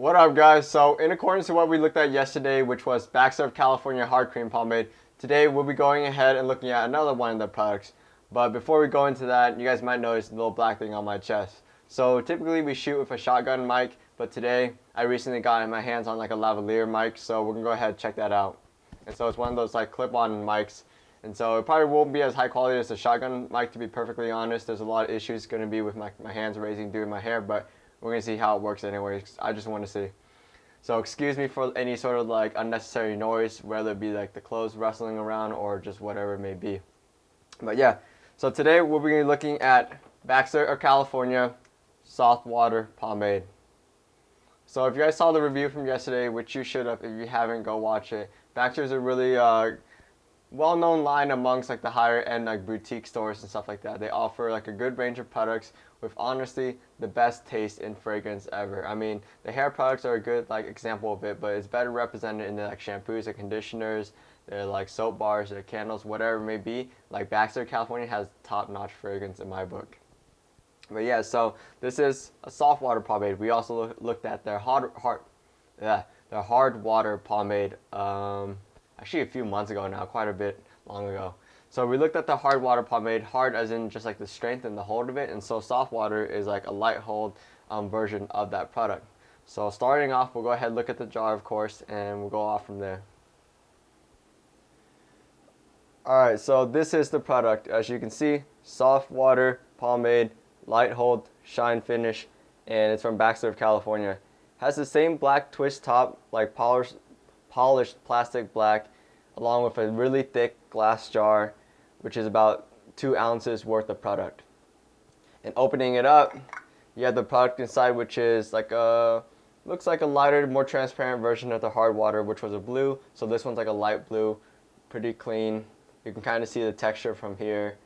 What up, guys? So in accordance to what we looked at yesterday, which was Baxter of California Hard Cream Pomade, today we'll be going ahead and looking at another one of the products. But before we go into that, you guys might notice the little black thing on my chest. So typically we shoot with a shotgun mic, but today I recently got my hands on like a lavalier mic, so we're gonna go ahead and check that out. And so it's one of those like clip-on mics, and so it probably won't be as high quality as a shotgun mic, to be perfectly honest. There's a lot of issues going to be with my hands raising doing my hair, but we're going to see how it works anyway. I just want to see. So excuse me for any sort of like unnecessary noise, whether it be like the clothes rustling around or just whatever it may be. But yeah, so today we'll be looking at Baxter of California Soft Water Pomade. So if you guys saw the review from yesterday, which you should have, if you haven't, go watch it. Baxter's a really well-known line amongst like the higher end like boutique stores and stuff like that. They offer like a good range of products with honestly the best taste and fragrance ever. I mean, the hair products are a good like example of it, but it's better represented in the like shampoos and conditioners, their like soap bars, their candles, whatever it may be. Like Baxter California has top-notch fragrance in my book. But yeah, so this is a soft water pomade. We also looked at their hard water pomade. Actually a few months ago now, quite a bit long ago. So we looked at the hard water pomade, hard as in just like the strength and the hold of it, and so soft water is like a light hold version of that product. So starting off, we'll go ahead and look at the jar, of course, and we'll go off from there. Alright, so this is the product. As you can see, soft water pomade, light hold, shine finish, and it's from Baxter of California. Has the same black twist top, like polished plastic black, along with a really thick glass jar, which is about 2 ounces worth of product. And opening it up, you have the product inside, which is like looks like a lighter, more transparent version of the hard water, which was a blue. So this one's like a light blue, pretty clean. You can kind of see the texture from here.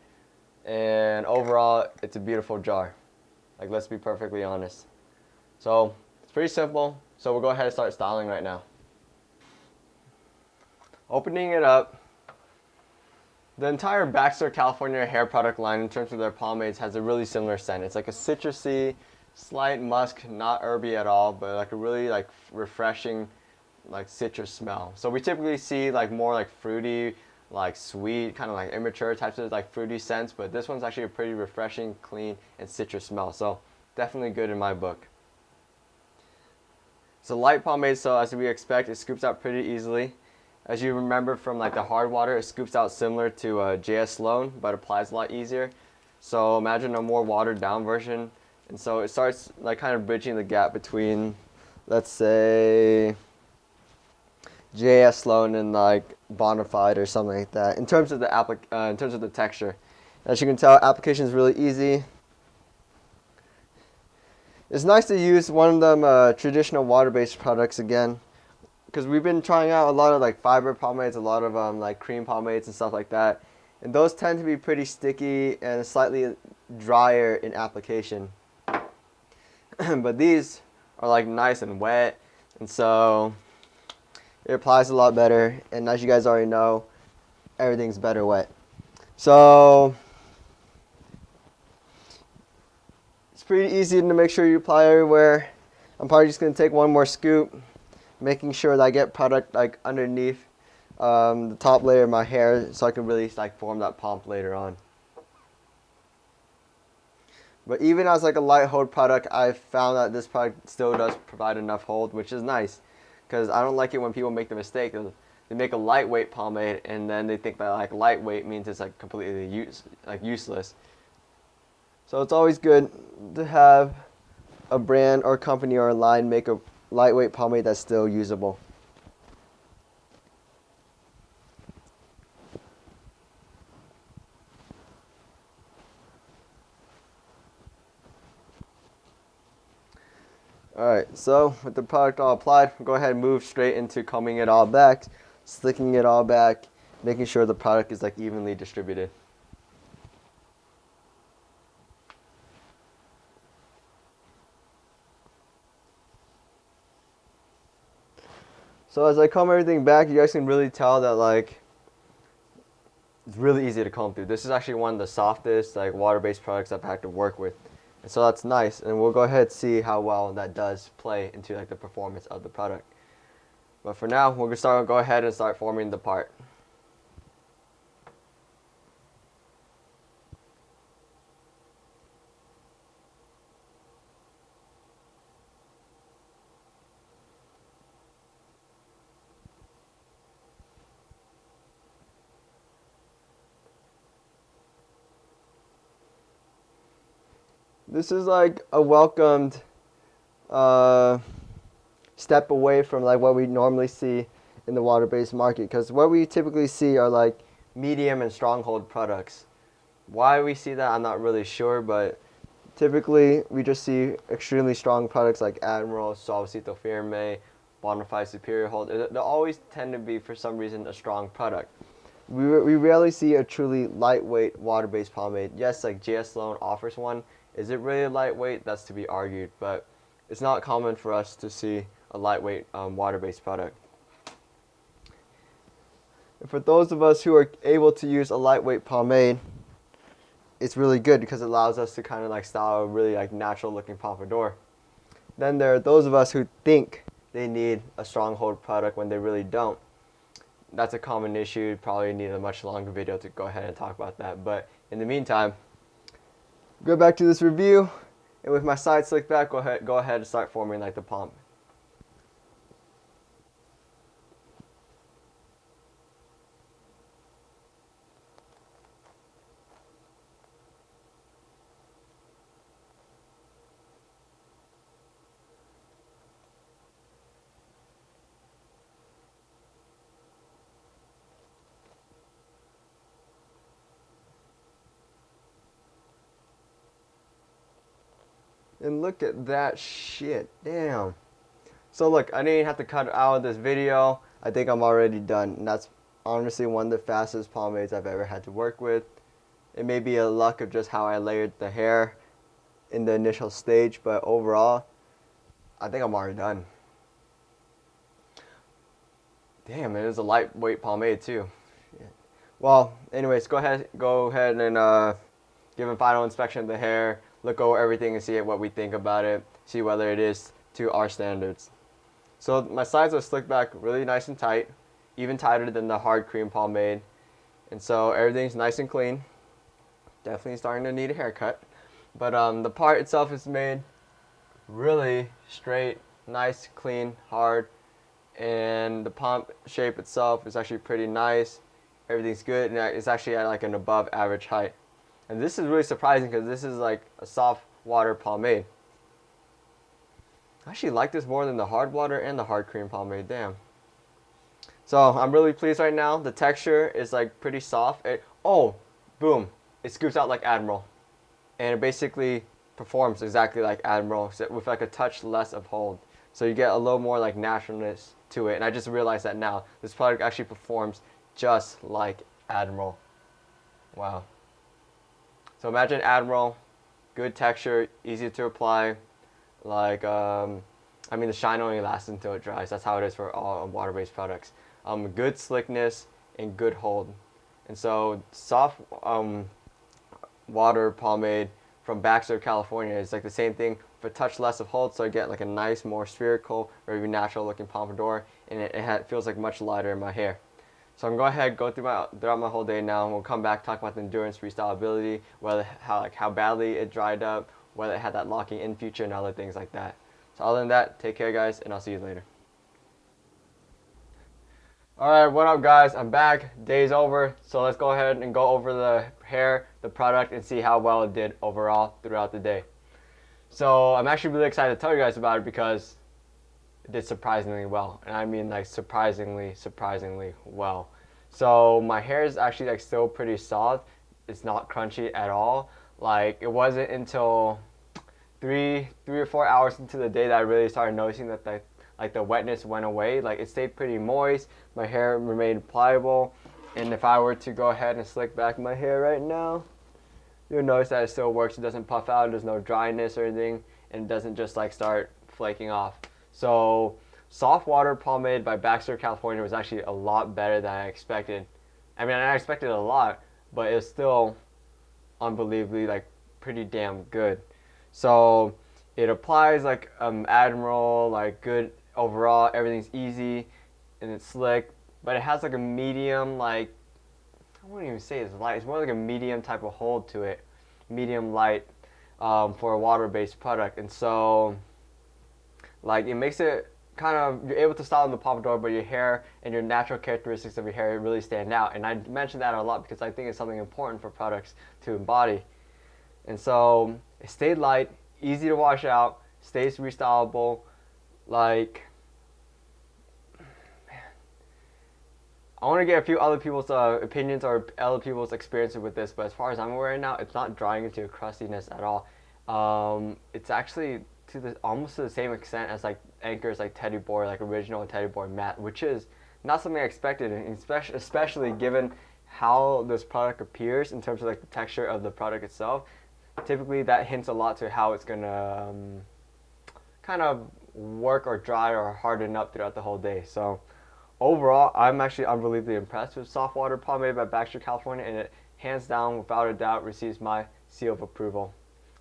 And overall, it's a beautiful jar. Like, let's be perfectly honest. So it's pretty simple. So we'll go ahead and start styling right now. Opening it up, the entire Baxter California hair product line in terms of their pomades has a really similar scent. It's like a citrusy, slight musk, not herby at all, but like a really like refreshing like citrus smell. So we typically see like more like fruity, like sweet, kind of like immature types of like fruity scents, but this one's actually a pretty refreshing, clean, and citrus smell. So definitely good in my book. It's a light pomade, so as we expect, it scoops out pretty easily. As you remember from like the hard water, it scoops out similar to J.S. Sloan, but applies a lot easier. So imagine a more watered down version. And so it starts like kind of bridging the gap between, let's say, J.S. Sloan and like Bonafide or something like that. In terms of the texture, as you can tell, application is really easy. It's nice to use one of them traditional water-based products again, because we've been trying out a lot of like fiber pomades, a lot of like cream pomades and stuff like that, and those tend to be pretty sticky and slightly drier in application. But these are like nice and wet, and so it applies a lot better. And as you guys already know, everything's better wet. So it's pretty easy to make sure you apply everywhere. I'm probably just gonna take one more scoop, making sure that I get product like underneath the top layer of my hair, so I can really like form that pomp later on. But even as like a light hold product, I found that this product still does provide enough hold, which is nice, because I don't like it when people make the mistake of they make a lightweight pomade and then they think that like lightweight means it's like completely useless. So it's always good to have a brand or company or a line make a lightweight pomade that's still usable. Alright, so with the product all applied, we'll go ahead and move straight into combing it all back, slicking it all back, making sure the product is like evenly distributed. So as I comb everything back, you guys can really tell that like it's really easy to comb through. This is actually one of the softest like water-based products I've had to work with. So that's nice, and we'll go ahead and see how well that does play into like the performance of the product. But for now, we're gonna go ahead and start forming the part. This is like a welcomed step away from like what we normally see in the water-based market, because what we typically see are like medium and stronghold products. Why we see that, I'm not really sure, but typically we just see extremely strong products like Admiral, Suavecito Firme, Bonafide Superior Hold. They always tend to be, for some reason, a strong product. We rarely see a truly lightweight water-based pomade. Yes, like JS Sloan offers one. Is it really lightweight? That's to be argued, but it's not common for us to see a lightweight water-based product. And for those of us who are able to use a lightweight pomade, it's really good because it allows us to kind of like style a really like natural looking pompadour. Then there are those of us who think they need a stronghold product when they really don't. That's a common issue. Probably need a much longer video to go ahead and talk about that. But in the meantime, go back to this review, and with my side slicked back, go ahead and start forming like the Pomp. And look at that shit, damn. So look, I didn't have to cut out of this video. I think I'm already done. And that's honestly one of the fastest pomades I've ever had to work with. It may be a luck of just how I layered the hair in the initial stage, but overall, I think I'm already done. Damn, it is a lightweight pomade too. Shit. Well, anyways, go ahead and give a final inspection of the hair, look over everything and see what we think about it, see whether it is to our standards. So my sides are slicked back really nice and tight, even tighter than the hard cream pomade. And so everything's nice and clean. Definitely starting to need a haircut. But the part itself is made really straight, nice, clean, hard. And the pomp shape itself is actually pretty nice. Everything's good, and it's actually at like an above average height. And this is really surprising because this is like a soft water pomade. I actually like this more than the hard water and the hard cream pomade, damn. So I'm really pleased right now. The texture is like pretty soft. Boom, it scoops out like Admiral. And it basically performs exactly like Admiral with like a touch less of hold. So you get a little more like naturalness to it. And I just realized that now. This product actually performs just like Admiral. Wow. So imagine Admiral, good texture, easy to apply. Like, the shine only lasts until it dries. That's how it is for all water-based products. Good slickness and good hold. And so soft water pomade from Baxter, California is like the same thing for a touch less of hold. So I get like a nice, more spherical, very natural looking pompadour, and it feels like much lighter in my hair. So I'm going to go ahead and go throughout my whole day now, and we'll come back, talk about the endurance, freestylability, how badly it dried up, whether it had that locking in feature, and other things like that. So other than that, take care guys, and I'll see you later. Alright, what up guys? I'm back. Day's over, so let's go ahead and go over the hair, the product, and see how well it did overall throughout the day. So I'm actually really excited to tell you guys about it because it did surprisingly well, and I mean like surprisingly well. So my hair is actually like still pretty soft. It's not crunchy at all. Like it wasn't until three or 4 hours into the day that I really started noticing that the wetness went away. Like it stayed pretty moist. My hair remained pliable, and if I were to go ahead and slick back my hair right now, you'll notice that it still works. It doesn't puff out. There's no dryness or anything, and it doesn't just like start flaking off. So soft water pomade by Baxter, California was actually a lot better than I expected. I mean, I expected a lot, but it was still unbelievably like pretty damn good. So it applies like Admiral, like good overall. Everything's easy and it's slick, but it has like a medium, like I wouldn't even say it's light. It's more like a medium type of hold to it, medium light for a water-based product. And so like it makes it kind of, you're able to style in the pompadour, but your hair and your natural characteristics of your hair really stand out. And I mention that a lot because I think it's something important for products to embody. And so it stayed light, easy to wash out, stays restylable. Like, I want to get a few other people's opinions or other people's experiences with this, but as far as I'm aware right now, it's not drying into a crustiness at all. It's actually to the almost to the same extent as like Anchor's like Teddy Boy, like original Teddy Boy matte, which is not something I expected, and especially given how this product appears in terms of like the texture of the product itself. Typically, that hints a lot to how it's gonna kind of work or dry or harden up throughout the whole day. So overall, I'm actually unbelievably impressed with Soft Water Pomade by Baxter, California, and it hands down, without a doubt, receives my seal of approval.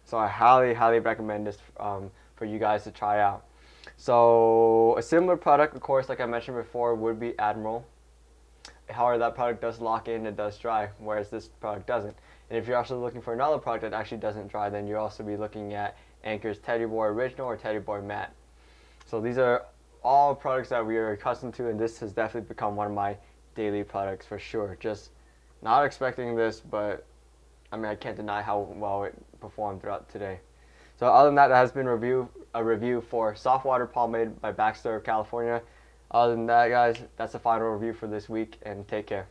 So I highly recommend this for you guys to try out. So a similar product, of course, like I mentioned before, would be Admiral. However, that product does lock in, it does dry, whereas this product doesn't. And if you're also looking for another product that actually doesn't dry, then you'll also be looking at Anchor's Teddy Boy Original or Teddy Boy Matte. So these are all products that we are accustomed to, and this has definitely become one of my daily products for sure. Just not expecting this, but I mean, I can't deny how well it performed throughout today. So other than that, that has been a review for Soft Water Pomade by Baxter of California. Other than that, guys, that's the final review for this week, and take care.